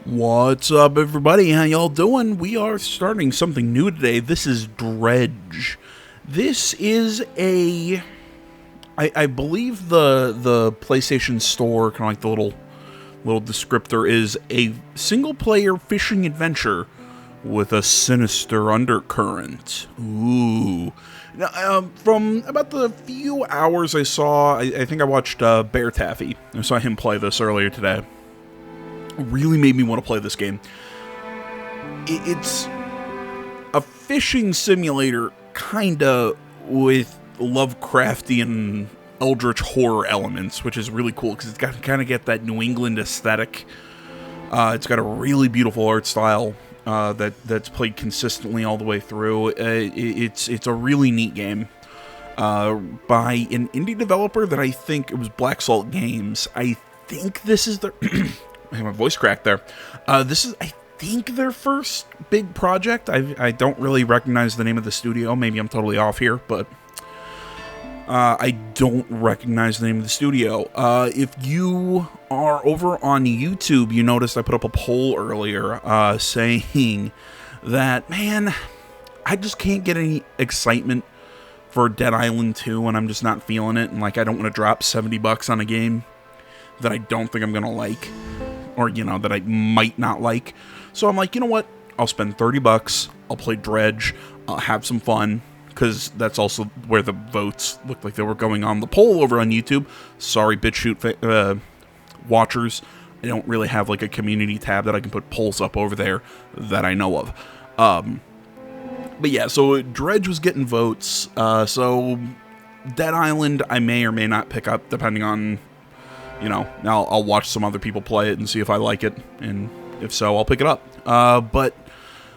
What's up, everybody? How y'all doing? We are starting something new today. This is Dredge. This is I believe the PlayStation Store, kind of like the little descriptor, is a single-player fishing adventure with a sinister undercurrent. Ooh. Now, from about the few hours I saw, I think I watched Bear Taffy. I saw him play this earlier today. Really made me want to play this game. It's a fishing simulator, kinda, with Lovecraftian eldritch horror elements, which is really cool because it's got kind of get that New England aesthetic. It's got a really beautiful art style that's played consistently all the way through. It's a really neat game by an indie developer that I think it was Black Salt Games. I think this is their I have my voice cracked there. This is, I think, their first big project. I don't really recognize the name of the studio. Maybe I'm totally off here, but I don't recognize the name of the studio. If you are over on YouTube, you noticed I put up a poll earlier saying that, man, I just can't get any excitement for Dead Island 2, and I'm just not feeling it, and like I don't want to drop $70 on a game that I don't think I'm going to like. Or, that I might not like. So I'm like, you know what? I'll spend $30. I'll play Dredge. I'll have some fun. Because that's also where the votes looked like they were going on the poll over on YouTube. Sorry, BitChute watchers. I don't really have like a community tab that I can put polls up over there that I know of. But yeah, so Dredge was getting votes. So Dead Island I may or may not pick up depending on... now I'll watch some other people play it and see if I like it, and if so, I'll pick it up. But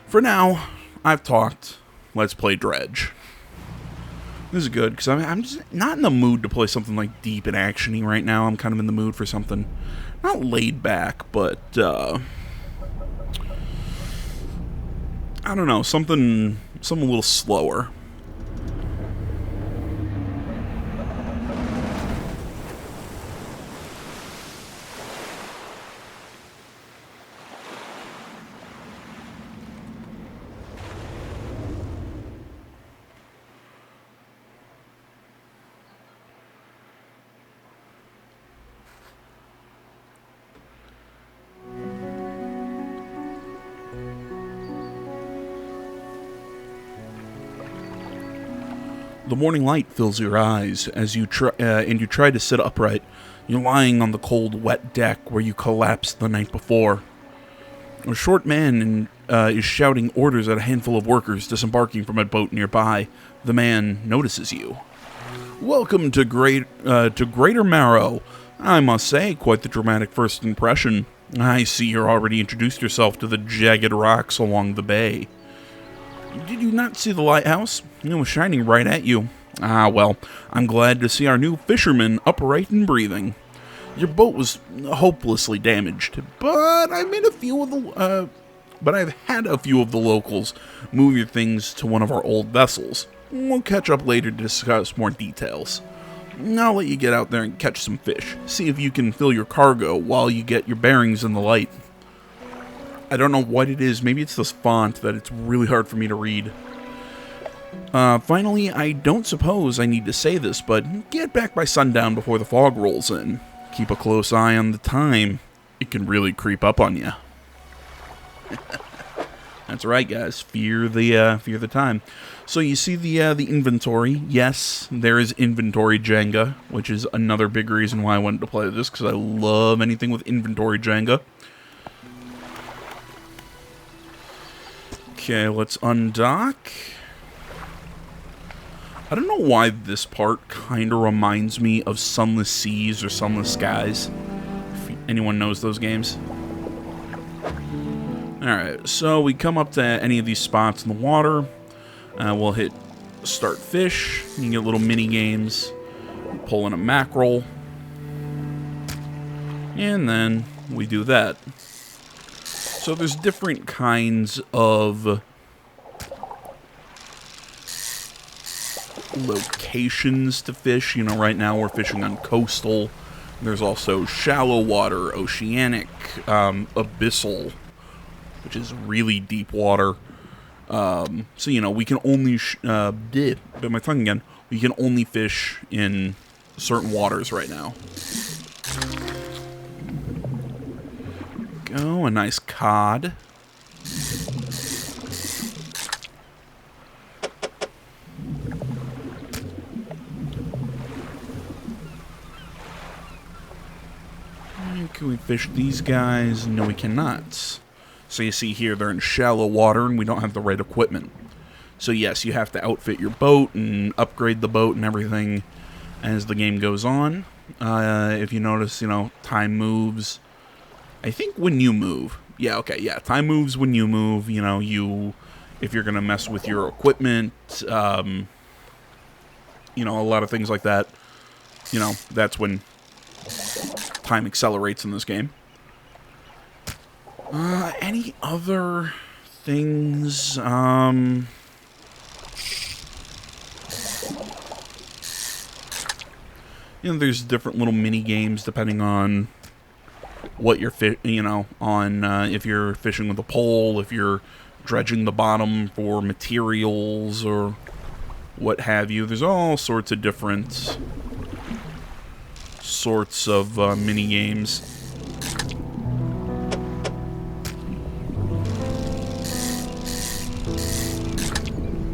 for now, I've talked. Let's play Dredge. This is good, because I'm just not in the mood to play something like deep and action-y right now. I'm kind of in the mood for something not laid back, but, I don't know, something a little slower. The morning light fills your eyes as you try to sit upright. You're lying on the cold, wet deck where you collapsed the night before. A short man is shouting orders at a handful of workers disembarking from a boat nearby. The man notices you. Welcome to Greater Marrow. I must say, quite the dramatic first impression. I see you're already introduced yourself to the jagged rocks along the bay. Did you not see the lighthouse? It was shining right at you. Ah, well, I'm glad to see our new fisherman upright and breathing. Your boat was hopelessly damaged, but I've had a few of the locals move your things to one of our old vessels. We'll catch up later to discuss more details. I'll let you get out there and catch some fish. See if you can fill your cargo while you get your bearings in the light. I don't know what it is. Maybe it's this font that it's really hard for me to read. Finally, I don't suppose I need to say this, but get back by sundown before the fog rolls in. Keep a close eye on the time. It can really creep up on you. That's right, guys. Fear the time. So you see the inventory. Yes, there is inventory Jenga, which is another big reason why I wanted to play this, because I love anything with inventory Jenga. Okay, let's undock. I don't know why this part kind of reminds me of Sunless Seas or Sunless Skies. If anyone knows those games. Alright, so we come up to any of these spots in the water. We'll hit start fish. You can get little mini games. Pull in a mackerel. And then we do that. So there's different kinds of locations to fish. Right now we're fishing on coastal There's also shallow water, oceanic, abyssal, which is really deep water. So, you know, we can only, bit my tongue again, we can only fish in certain waters right now. Go, a nice cod. Can we fish these guys? No, we cannot. So you see here, they're in shallow water and we don't have the right equipment. So yes, you have to outfit your boat and upgrade the boat and everything as the game goes on. If you notice, you know, time moves. I think when you move. Yeah, okay, yeah. Time moves when you move. You know, if you're going to mess with your equipment, you know, a lot of things like that. You know, that's when time accelerates in this game. Any other things? You know, there's different little mini games depending on what you're if you're fishing with a pole, if you're dredging the bottom for materials or what have you. There's all sorts of different sorts of mini games.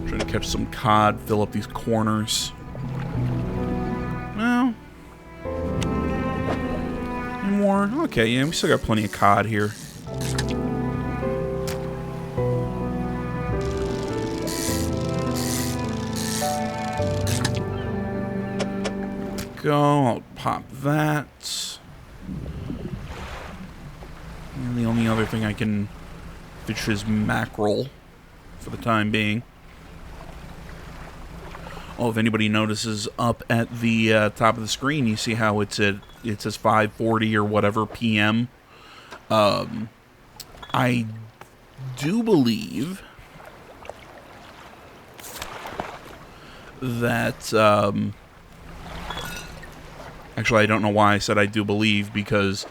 Trying to catch some cod, fill up these corners. Well, any more? Okay, yeah, we still got plenty of cod here. Go, I'll pop that. And the only other thing I can fish is mackerel for the time being. Oh, if anybody notices up at the top of the screen, you see how it says 5:40 or whatever p.m. I do believe that actually, I don't know why I said I do believe, because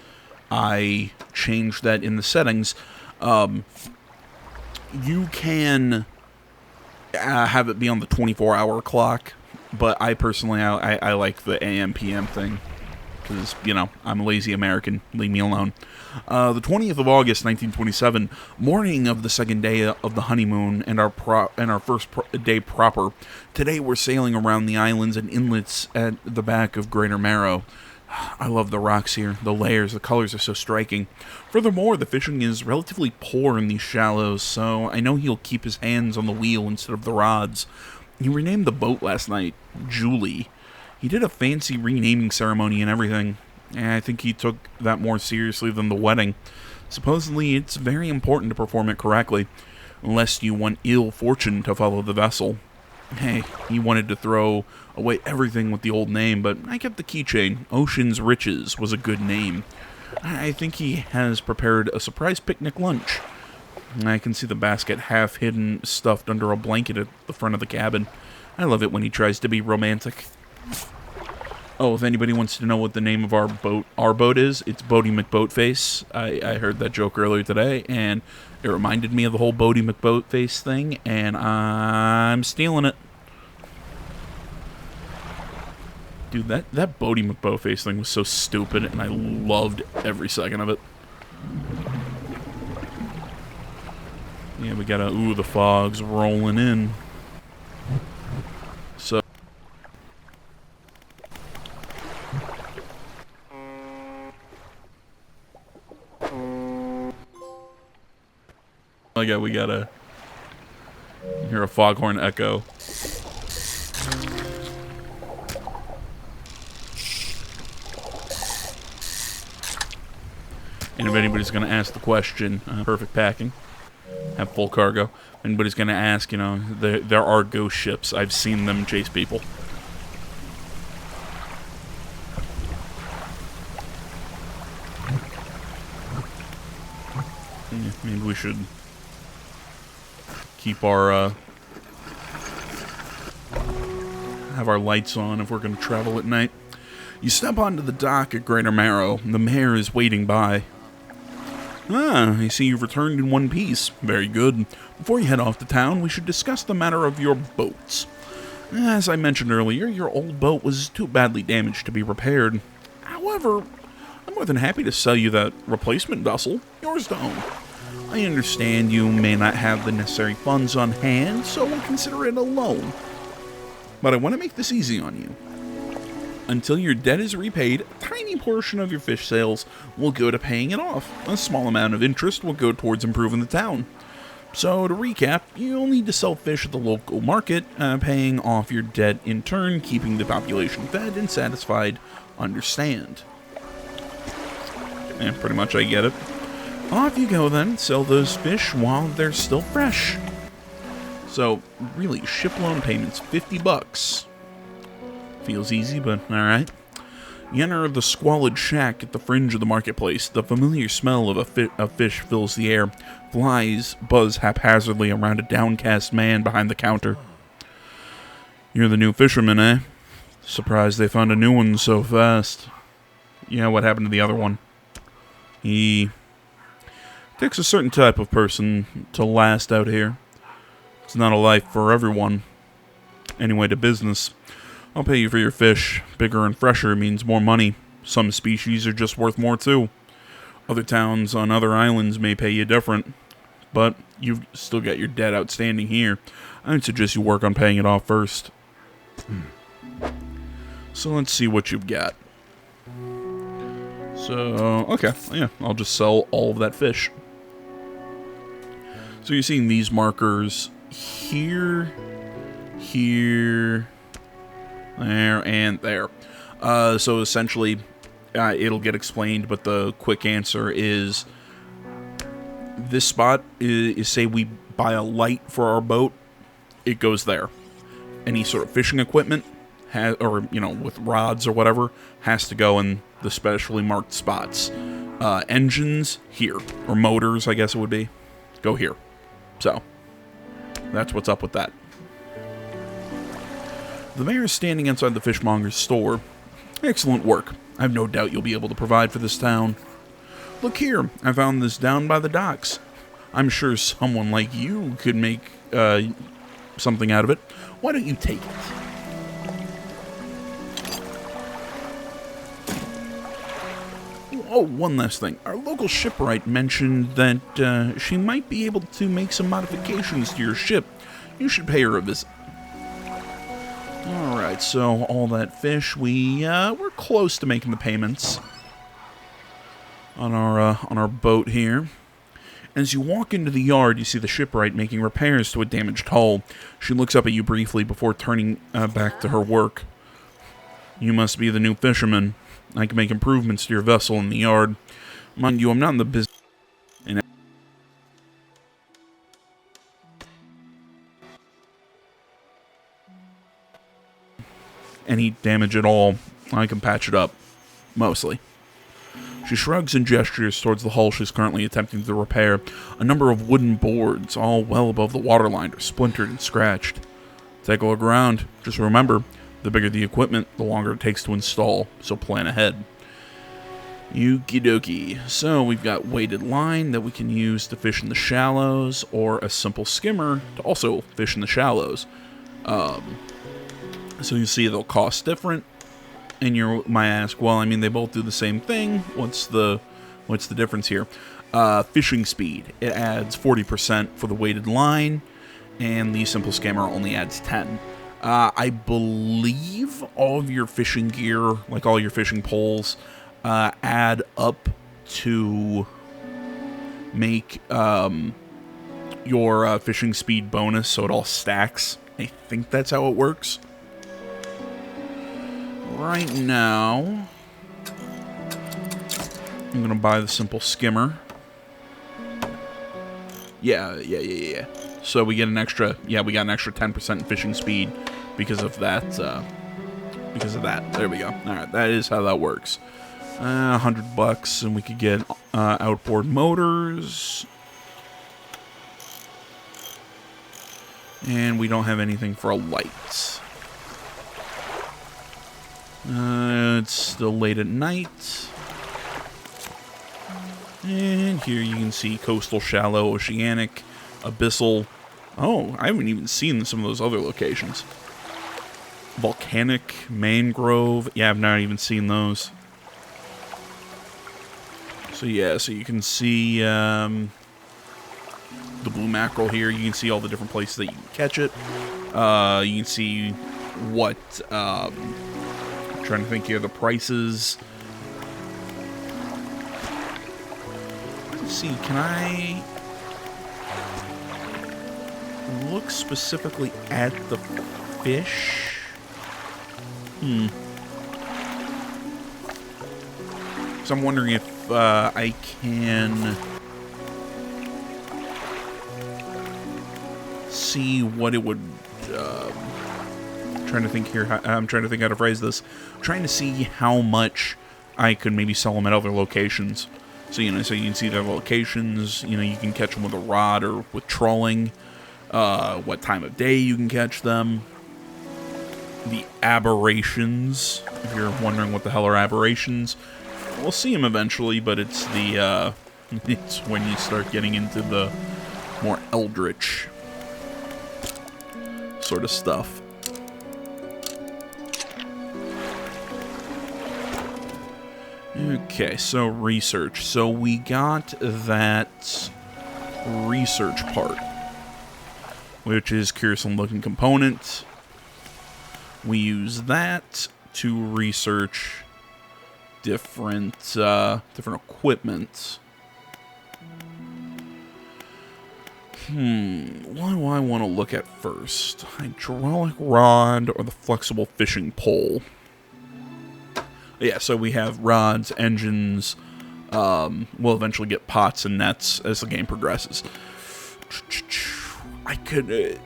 I changed that in the settings. You can have it be on the 24-hour clock, but I personally, I like the AM, PM thing, because, you know, I'm a lazy American. Leave me alone. The 20th of August, 1927, morning of the second day of the honeymoon and our first day proper. Today we're sailing around the islands and inlets at the back of Greater Marrow. I love the rocks here, the layers, the colors are so striking. Furthermore, the fishing is relatively poor in these shallows, so I know he'll keep his hands on the wheel instead of the rods. He renamed the boat last night, Julie. He did a fancy renaming ceremony and everything. And I think he took that more seriously than the wedding. Supposedly, it's very important to perform it correctly, lest you want ill fortune to follow the vessel. Hey, he wanted to throw away everything with the old name, but I kept the keychain. Ocean's Riches was a good name. I think he has prepared a surprise picnic lunch. I can see the basket half hidden, stuffed under a blanket at the front of the cabin. I love it when he tries to be romantic. Oh, if anybody wants to know what the name of our boat is, it's Bodie McBoatface. I heard that joke earlier today, and it reminded me of the whole Bodie McBoatface thing, and I'm stealing it. Dude, that Bodie McBoatface thing was so stupid, and I loved every second of it. Yeah, we got ooh, the fog's rolling in. So... we gotta hear a foghorn echo. And if anybody's gonna ask the question, perfect packing, have full cargo. If anybody's gonna ask, you know, there are ghost ships. I've seen them chase people. Yeah, maybe we should keep our, have our lights on if we're going to travel at night. You step onto the dock at Greater Marrow, and the mayor is waiting by. Ah, I see you've returned in one piece. Very good. Before you head off to town, we should discuss the matter of your boats. As I mentioned earlier, your old boat was too badly damaged to be repaired. However, I'm more than happy to sell you that replacement vessel, yours to own. I understand you may not have the necessary funds on hand, so we'll consider it a loan. But I want to make this easy on you. Until your debt is repaid, a tiny portion of your fish sales will go to paying it off. A small amount of interest will go towards improving the town. So to recap, you'll need to sell fish at the local market, paying off your debt in turn, keeping the population fed and satisfied. Understand? Yeah, pretty much I get it. Off you go then, sell those fish while they're still fresh. So, really, ship loan payments, $50. Feels easy, but alright. You enter the squalid shack at the fringe of the marketplace. The familiar smell of fish fills the air. Flies buzz haphazardly around a downcast man behind the counter. You're the new fisherman, eh? Surprised they found a new one so fast. Yeah, what happened to the other one? He takes a certain type of person to last out here. It's not a life for everyone. Anyway, to business. I'll pay you for your fish. Bigger and fresher means more money. Some species are just worth more too. Other towns on other islands may pay you different. But you've still got your debt outstanding here. I'd suggest you work on paying it off first. So let's see what you've got. So, okay, yeah, I'll just sell all of that fish. So you're seeing these markers here, here, there, and there. So essentially, it'll get explained, but the quick answer is this spot is, say we buy a light for our boat, it goes there. Any sort of fishing equipment, or, you know, with rods or whatever, has to go in the specially marked spots. Engines, here. Or motors, I guess it would be. Go here. So, that's what's up with that. The mayor is standing outside the fishmonger's store. Excellent work. I have no doubt you'll be able to provide for this town. Look here, I found this down by the docks. I'm sure someone like you could make something out of it. Why don't you take it? Oh, one last thing. Our local shipwright mentioned that she might be able to make some modifications to your ship. You should pay her a visit. Alright, so all that fish, we're close to making the payments on our boat here. As you walk into the yard, you see the shipwright making repairs to a damaged hull. She looks up at you briefly before turning back to her work. You must be the new fisherman. I can make improvements to your vessel in the yard. Mind you, I'm not in the business. Any damage at all, I can patch it up. Mostly. She shrugs and gestures towards the hull she's currently attempting to repair. A number of wooden boards, all well above the waterline, are splintered and scratched. Take a look around. Just remember, the bigger the equipment, the longer it takes to install, so plan ahead. Okie dokie. So we've got weighted line that we can use to fish in the shallows, or a simple skimmer to also fish in the shallows. So you see they'll cost different, and you might ask, well, I mean, they both do the same thing. What's the difference here? Fishing speed. It adds 40% for the weighted line, and the simple skimmer only adds 10. I believe all of your fishing gear, like all your fishing poles, add up to make your fishing speed bonus, so it all stacks. I think that's how it works. Right now, I'm going to buy the simple skimmer. Yeah. So we get an extra, we got an extra 10% in fishing speed because of that, There we go. Alright, that is how that works. $100, and we could get outboard motors. And we don't have anything for a light. It's still late at night. And here you can see coastal, shallow, oceanic, abyssal. Oh, I haven't even seen some of those other locations. Volcanic, mangrove. Yeah, I've not even seen those. So yeah, so you can see the blue mackerel here. You can see all the different places that you can catch it. You can see what... I'm trying to think here, the prices. Let's see, can I look specifically at the fish? So I'm wondering if I can see what it would... trying to think here. I'm trying to think how to phrase this. I'm trying to see how much I could maybe sell them at other locations. So, you know, so you can see their locations. You know, you can catch them with a rod or with trolling. What time of day you can catch them. The aberrations. If you're wondering what the hell are aberrations, we'll see them eventually, but it's the, it's when you start getting into the more eldritch sort of stuff. Okay, so research. So we got that research part, which is curious looking component. We use that to research different equipment. What do I want to look at first? Hydraulic rod or the flexible fishing pole? Yeah, so we have rods, engines. We'll eventually get pots and nets as the game progresses. I could...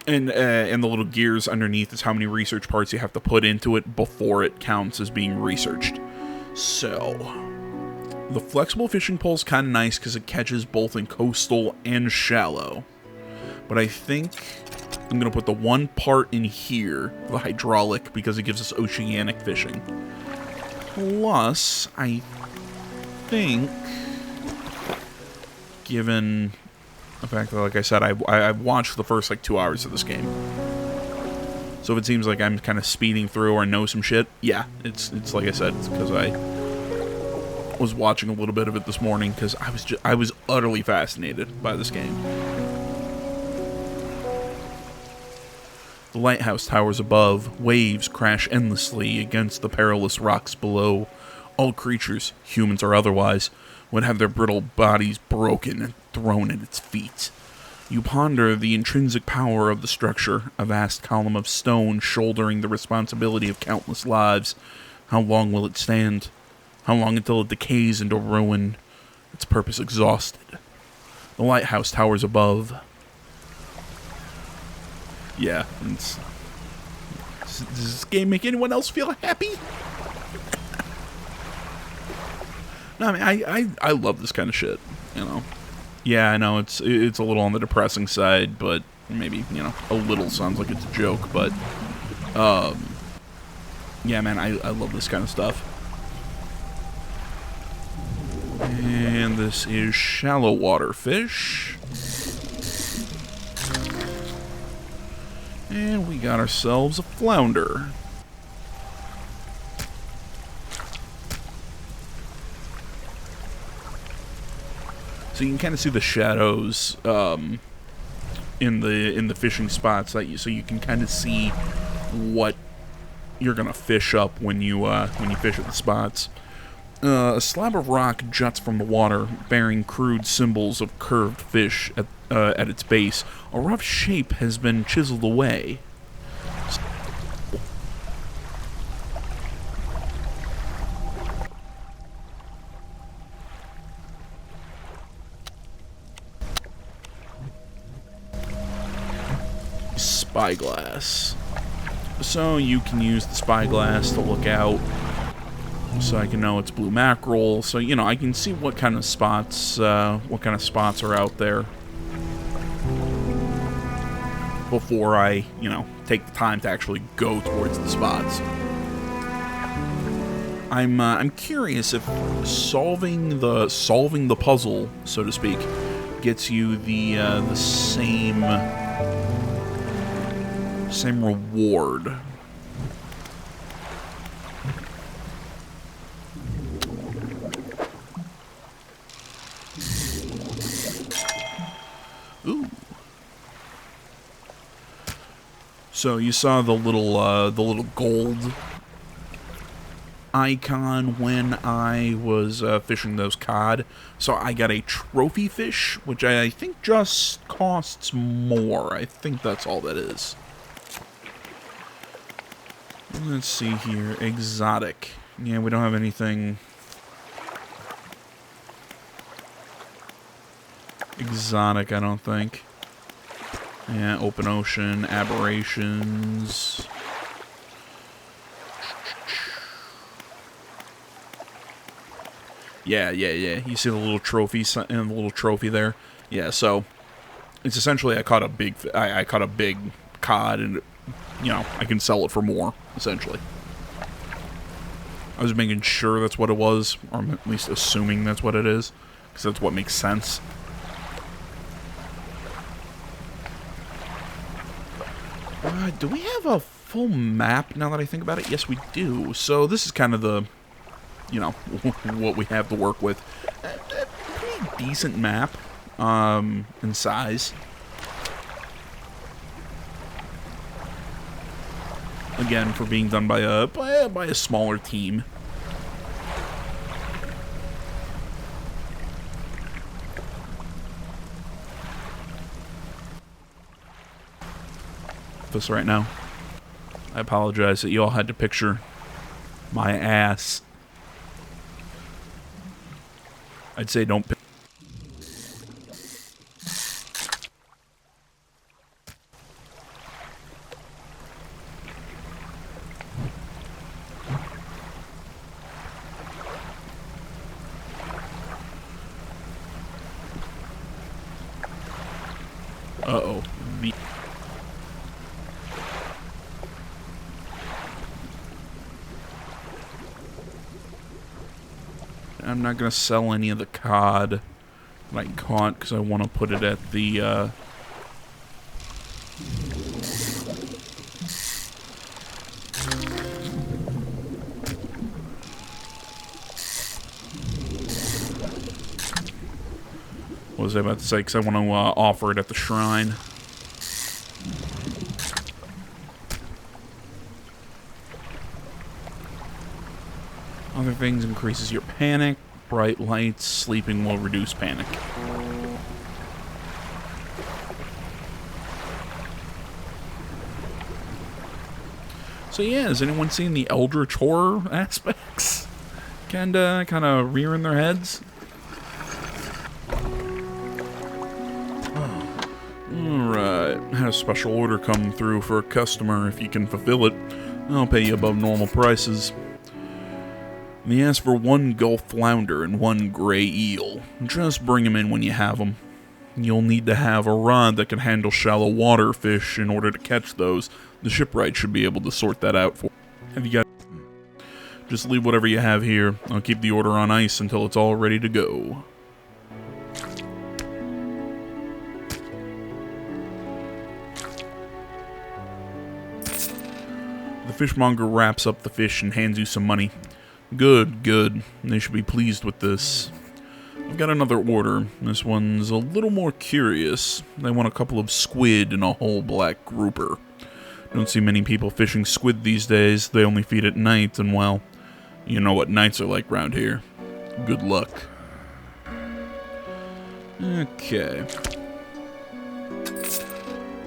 and the little gears underneath is how many research parts you have to put into it before it counts as being researched. So, the flexible fishing pole is kind of nice because it catches both in coastal and shallow. But I think I'm going to put the one part in here, the hydraulic, because it gives us oceanic fishing. Plus, I think, given the fact that, like I said, I've watched the first, 2 hours of this game. So if it seems like I'm kind of speeding through or know some shit, yeah, it's like I said, it's because I was watching a little bit of it this morning, because I was utterly fascinated by this game. The lighthouse towers above, waves crash endlessly against the perilous rocks below. All creatures, humans or otherwise, would have their brittle bodies broken and thrown at its feet. You ponder the intrinsic power of the structure, a vast column of stone shouldering the responsibility of countless lives. How long will it stand? How long until it decays into ruin, its purpose exhausted? The lighthouse towers above. Yeah, does this game make anyone else feel happy? No, I mean, I love this kind of shit, you know. Yeah, I know it's a little on the depressing side, but maybe, you know, a little sounds like it's a joke, but yeah, man, I love this kind of stuff. And this is shallow water fish. And we got ourselves a flounder. So you can kind of see the shadows in the fishing spots that so you can kind of see what you're gonna fish up when you fish at the spots. A slab of rock juts from the water, bearing crude symbols of curved fish at its base. A rough shape has been chiseled away. Spyglass. So you can use the spyglass to look out, so I can know it's blue mackerel. So, you know, I can see what kind of spots are out there before I, you know, take the time to actually go towards the spots. I'm curious if solving the puzzle, so to speak, gets you the same reward. Ooh. So you saw the little gold icon when I was fishing those cod. So I got a trophy fish, which I think just costs more. I think that's all that is. Let's see here. Exotic. Yeah, we don't have anything exotic, I don't think. Yeah, open ocean, aberrations. Yeah. You see the little trophy and the little trophy there. Yeah, so it's essentially I caught a big cod, and I can sell it for more. Essentially, I was making sure that's what it was, or I'm at least assuming that's what it is, because that's what makes sense. Do we have a full map now that I think about it? Yes, we do. So this is kind of the, what we have to work with. A pretty decent map, in size. Again, for being done by a smaller team. This right now. I apologize that you all had to picture my ass. I'd say don't. Uh-oh. I'm not going to sell any of the cod that I caught because I want to put it at the, what was I about to say? Because I want to offer it at the shrine. Other things increases your panic. Bright lights. Sleeping will reduce panic. So yeah, has anyone seen the Eldritch horror aspects? Kinda rearing their heads? Alright, had a special order come through for a customer. If you can fulfill it, I'll pay you above normal prices. They asked for 1 Gulf flounder and 1 gray eel. Just bring them in when you have them. You'll need to have a rod that can handle shallow water fish in order to catch those. The shipwright should be able to sort that out for you. Have you got... Just leave whatever you have here. I'll keep the order on ice until it's all ready to go. The fishmonger wraps up the fish and hands you some money. Good. They should be pleased with this. I've got another order. This one's a little more curious. They want a couple of squid and a whole black grouper. Don't see many people fishing squid these days. They only feed at night, and well, you know what nights are like round here. Good luck. Okay.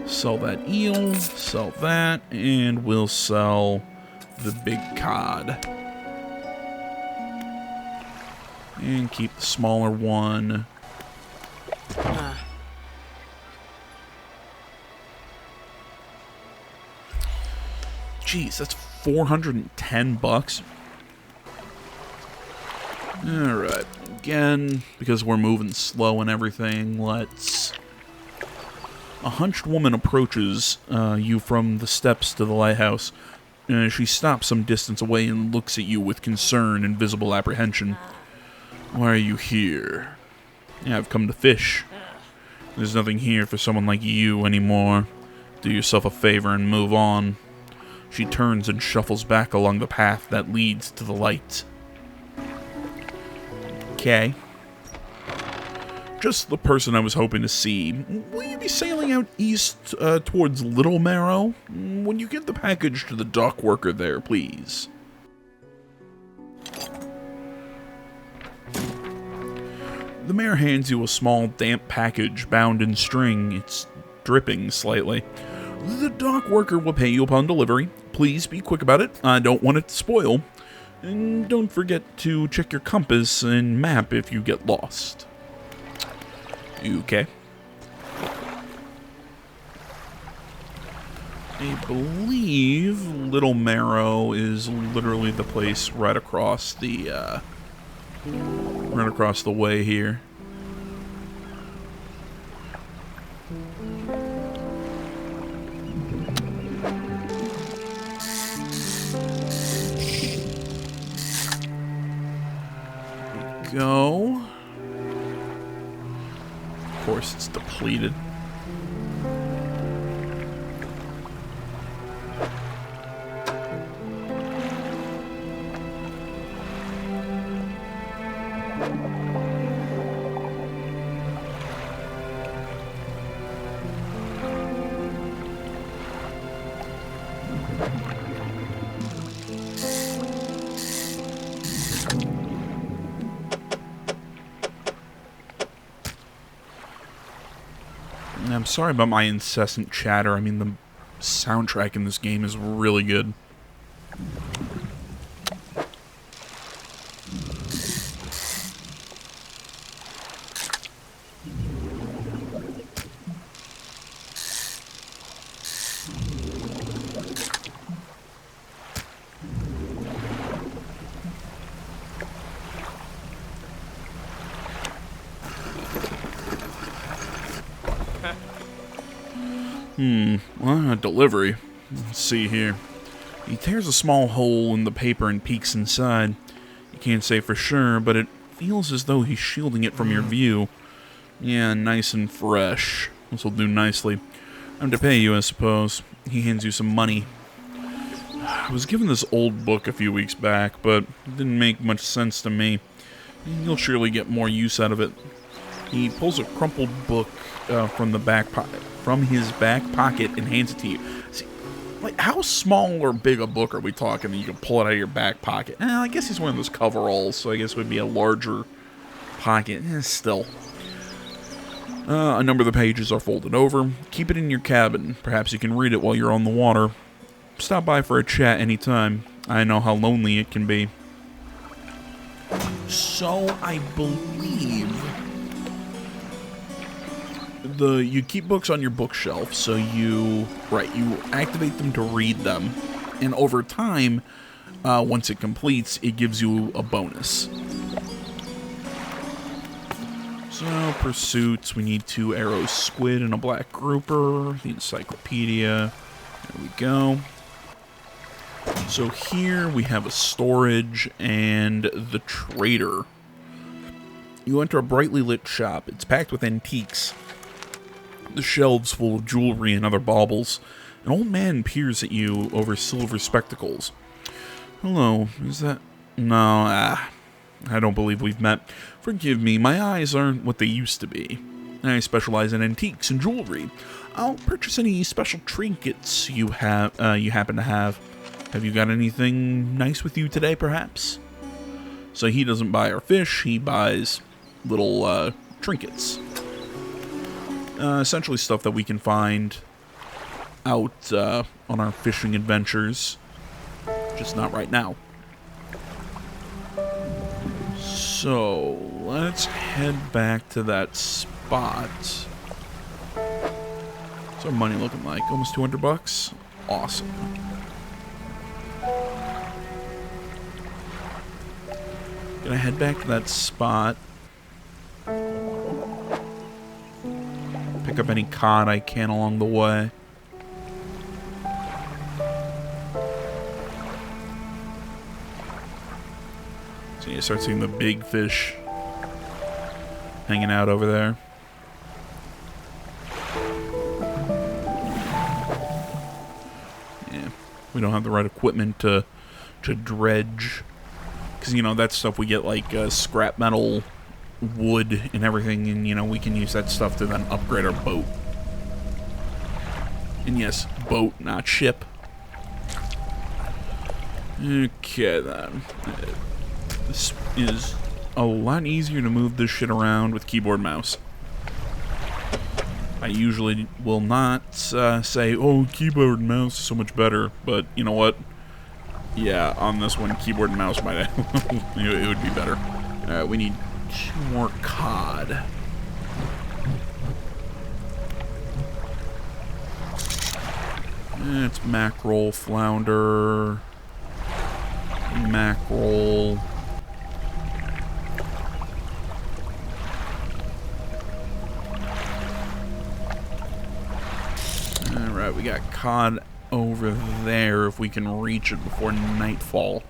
Sell that eel, sell that, and we'll sell the big cod. And keep the smaller one. Jeez, that's 410 bucks. Alright, again, because we're moving slow and everything, let's... A hunched woman approaches you from the steps to the lighthouse. She stops some distance away and looks at you with concern and visible apprehension. Why are you here? Yeah, I've come to fish. There's nothing here for someone like you anymore. Do yourself a favor and move on. She turns and shuffles back along the path that leads to the light. Okay. Just the person I was hoping to see. Will you be sailing out east towards Little Marrow? When you give the package to the dock worker there, please. The mayor hands you a small, damp package bound in string. It's dripping slightly. The dock worker will pay you upon delivery. Please be quick about it. I don't want it to spoil. And don't forget to check your compass and map if you get lost. Okay. I believe Little Marrow is literally the place right across the way here. Go. Of course, it's depleted. I'm sorry about my incessant chatter. I mean, the soundtrack in this game is really good. Well, a delivery. Let's see here. He tears a small hole in the paper and peeks inside. You can't say for sure, but it feels as though he's shielding it from your view. Yeah, nice and fresh. This will do nicely. I'm to pay you, I suppose. He hands you some money. I was given this old book a few weeks back, but it didn't make much sense to me. You'll surely get more use out of it. He pulls a crumpled book from his back pocket and hands it to you. See, like, how small or big a book are we talking that you can pull it out of your back pocket? I guess he's wearing those coveralls, so I guess it would be a larger pocket. Still. A number of the pages are folded over. Keep it in your cabin. Perhaps you can read it while you're on the water. Stop by for a chat anytime. I know how lonely it can be. So, I believe you keep books on your bookshelf, so you activate them to read them, and over time, once it completes, it gives you a bonus. So, pursuits, we need 2 arrow squid and a black grouper, the encyclopedia, there we go. So here we have a storage and the trader. You enter a brightly lit shop. It's packed with antiques. The shelves full of jewelry and other baubles. An old man peers at you over silver spectacles. Hello, is that... No, I don't believe we've met. Forgive me, my eyes aren't what they used to be. I specialize in antiques and jewelry. I'll purchase any special trinkets you happen to have. Have you got anything nice with you today, perhaps? So he doesn't buy our fish, he buys little trinkets. Essentially stuff that we can find out on our fishing adventures. Just not right now. So, let's head back to that spot. What's our money looking like? Almost 200 bucks? Awesome. Gonna head back to that spot. Pick up any cod I can along the way. So you start seeing the big fish hanging out over there. Yeah, we don't have the right equipment to dredge. Because, you know, that stuff we get like scrap metal, wood, and everything, and, you know, we can use that stuff to then upgrade our boat. And yes, boat, not ship. Okay, then. This is a lot easier to move this shit around with keyboard mouse. I usually will not say, oh, keyboard and mouse is so much better, but you know what? Yeah, on this one, keyboard and mouse might it would be better. Alright, we need 2 more cod. It's mackerel, flounder, mackerel. Alright, we got cod over there if we can reach it before nightfall.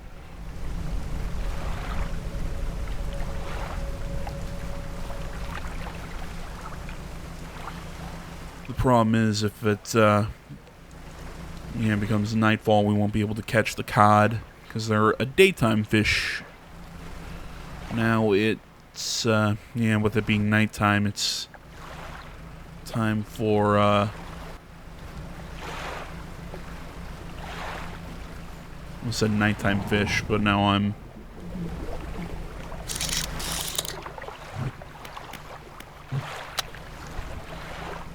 The problem is if it becomes nightfall, we won't be able to catch the cod because they're a daytime fish. Now it's with it being nighttime, it's time for I said nighttime fish, but now I'm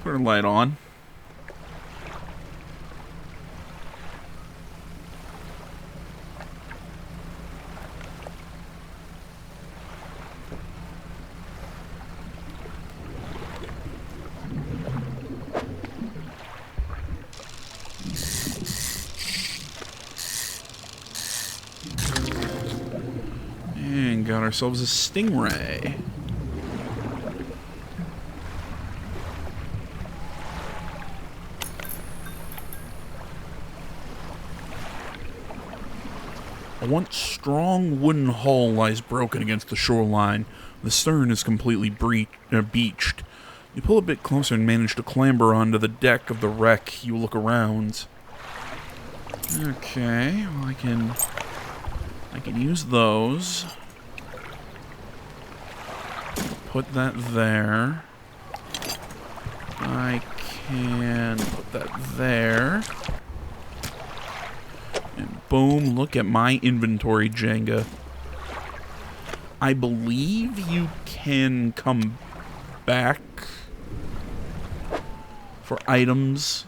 put a light on. And got ourselves a stingray. A once strong wooden hull lies broken against the shoreline. The stern is completely beached. You pull a bit closer and manage to clamber onto the deck of the wreck. You look around. Okay, well I can use those. Put that there. I can put that there. And boom, look at my inventory, Jenga. I believe you can come back for items.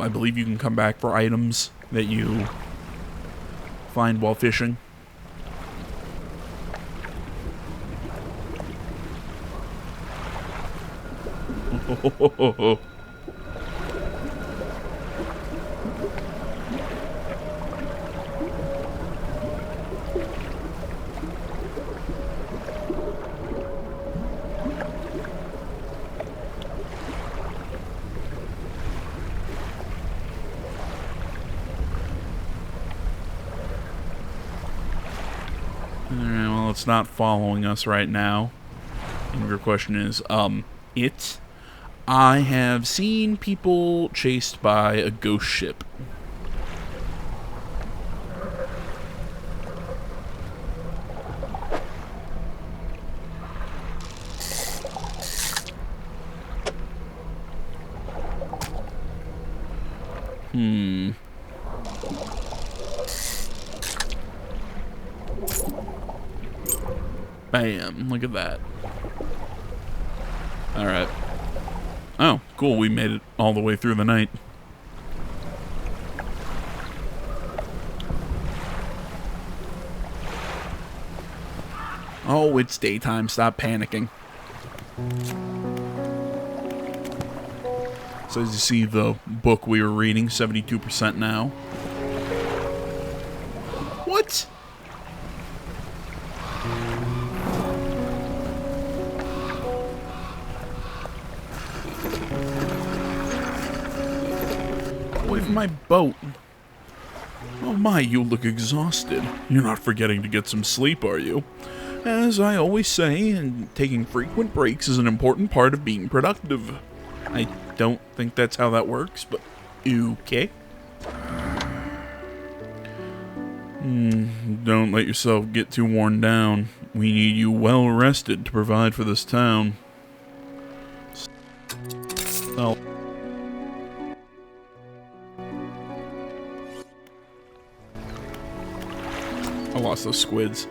I believe you can come back for items that you find while fishing. Alright, well, it's not following us right now. And your question is, it? I have seen people chased by a ghost ship. Bam, look at that. Alright. Oh, cool, we made it all the way through the night. Oh, it's daytime, stop panicking. So as you see, the book we were reading, 72% now. What? of my boat. Oh my, you look exhausted. You're not forgetting to get some sleep, are you? As I always say, and taking frequent breaks is an important part of being productive. I don't think that's how that works, but okay. Don't let yourself get too worn down. We need you well rested to provide for this town. Oh. I lost those squids.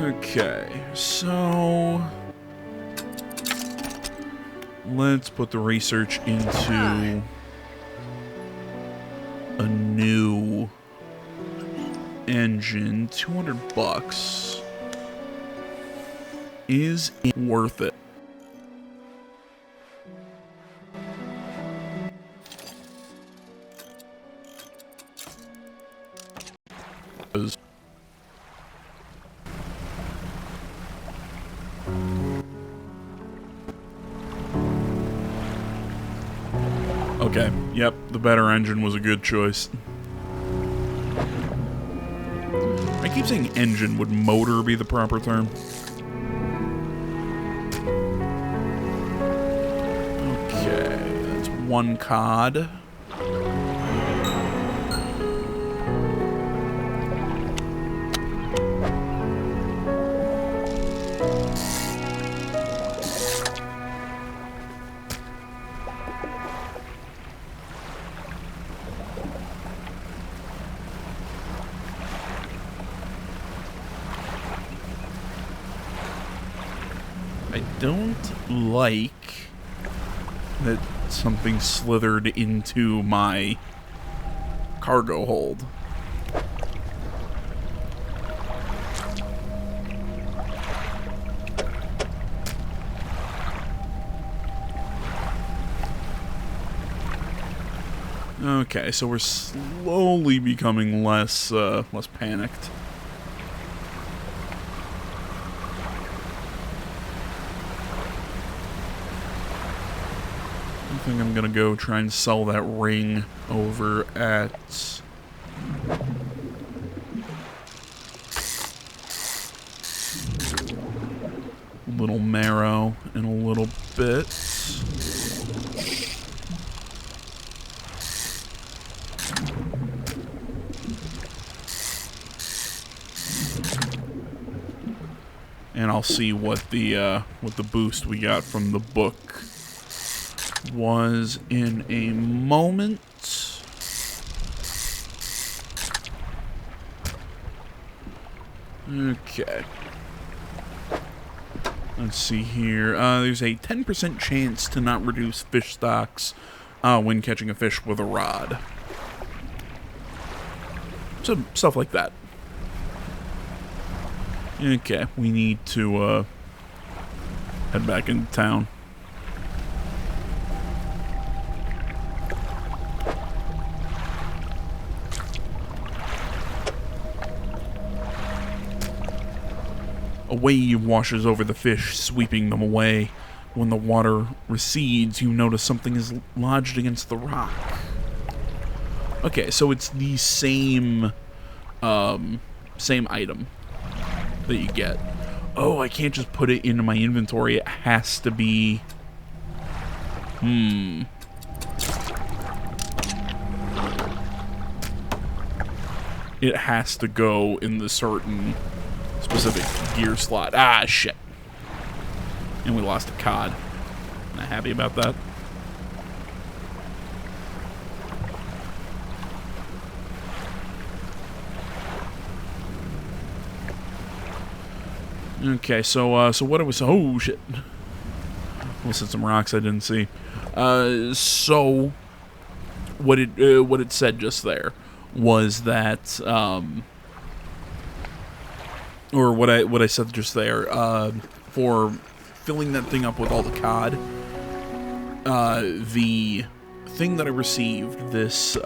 Okay, so let's put the research into a new engine. $200. Is it worth it? Okay, yep, the better engine was a good choice. I keep saying engine, would motor be the proper term? Okay, that's one cod. I don't like that something slithered into my cargo hold. Okay, so we're slowly becoming less panicked. I think I'm gonna go try and sell that ring over at Little Marrow in a little bit. And I'll see what the boost we got from the book was in a moment. Okay. Let's see here. There's a 10% chance to not reduce fish stocks when catching a fish with a rod. So, stuff like that. Okay, we need to head back into town. A wave washes over the fish, sweeping them away. When the water recedes, you notice something is lodged against the rock. Okay, so it's the same item that you get. Oh, I can't just put it into my inventory. It has to be... It has to go in the certain specific gear slot. Ah, shit. And we lost a cod. Not happy about that. Okay, so what it was... Oh, shit. Almost hit some rocks I didn't see. So, what it said just there was that, or what I said just there, for filling that thing up with all the cod, the thing that I received, this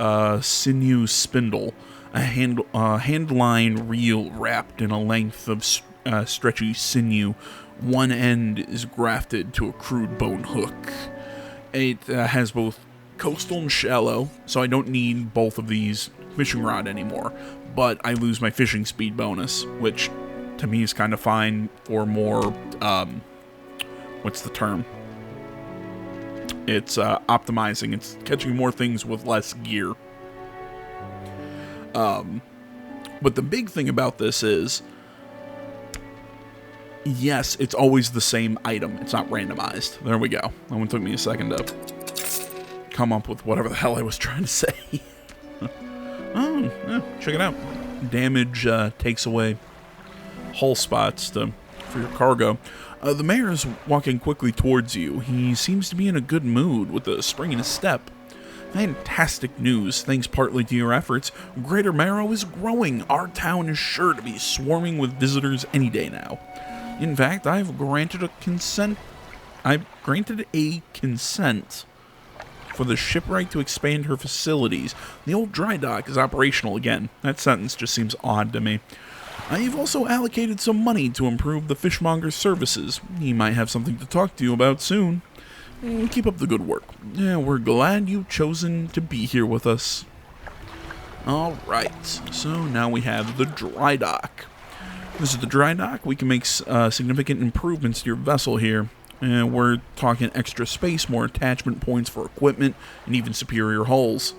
sinew spindle, a hand line reel wrapped in a length of stretchy sinew. One end is grafted to a crude bone hook. It has both coastal and shallow, so I don't need both of these fishing rod anymore, but I lose my fishing speed bonus, which to me is kind of fine for more, what's the term? It's optimizing. It's catching more things with less gear. But the big thing about this is, yes, it's always the same item. It's not randomized. There we go. That one took me a second to come up with whatever the hell I was trying to say. Oh, yeah, check it out. Damage takes away hull spots for your cargo. The mayor is walking quickly towards you. He seems to be in a good mood with a spring in his step. Fantastic news. Thanks partly to your efforts, Greater Marrow is growing. Our town is sure to be swarming with visitors any day now. In fact, I've granted a consent for the shipwright to expand her facilities. The old dry dock is operational again. That sentence just seems odd to me. I've also allocated some money to improve the fishmonger's services. He might have something to talk to you about soon. Keep up the good work. Yeah, we're glad you've chosen to be here with us. Alright, so now we have the dry dock. This is the dry dock. We can make significant improvements to your vessel here. We're talking extra space, more attachment points for equipment, and even superior hulls.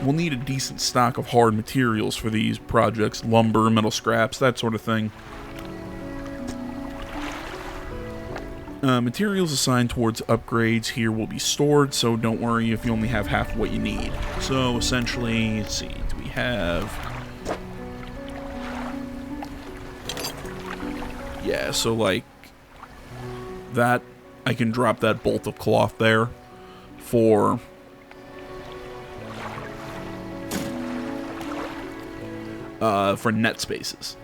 We'll need a decent stock of hard materials for these projects, lumber, metal scraps, that sort of thing. Materials assigned towards upgrades here will be stored, so don't worry if you only have half of what you need. So essentially, let's see, do we have... Yeah, so like that, I can drop that bolt of cloth there for net spaces.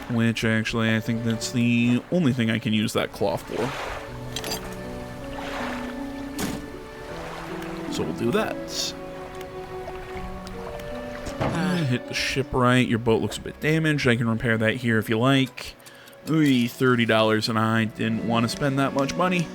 Which actually, I think that's the only thing I can use that cloth for. So we'll do that. Hit the shipwright. Your boat looks a bit damaged. I can repair that here if you like. Ooh, $30, and I didn't want to spend that much money.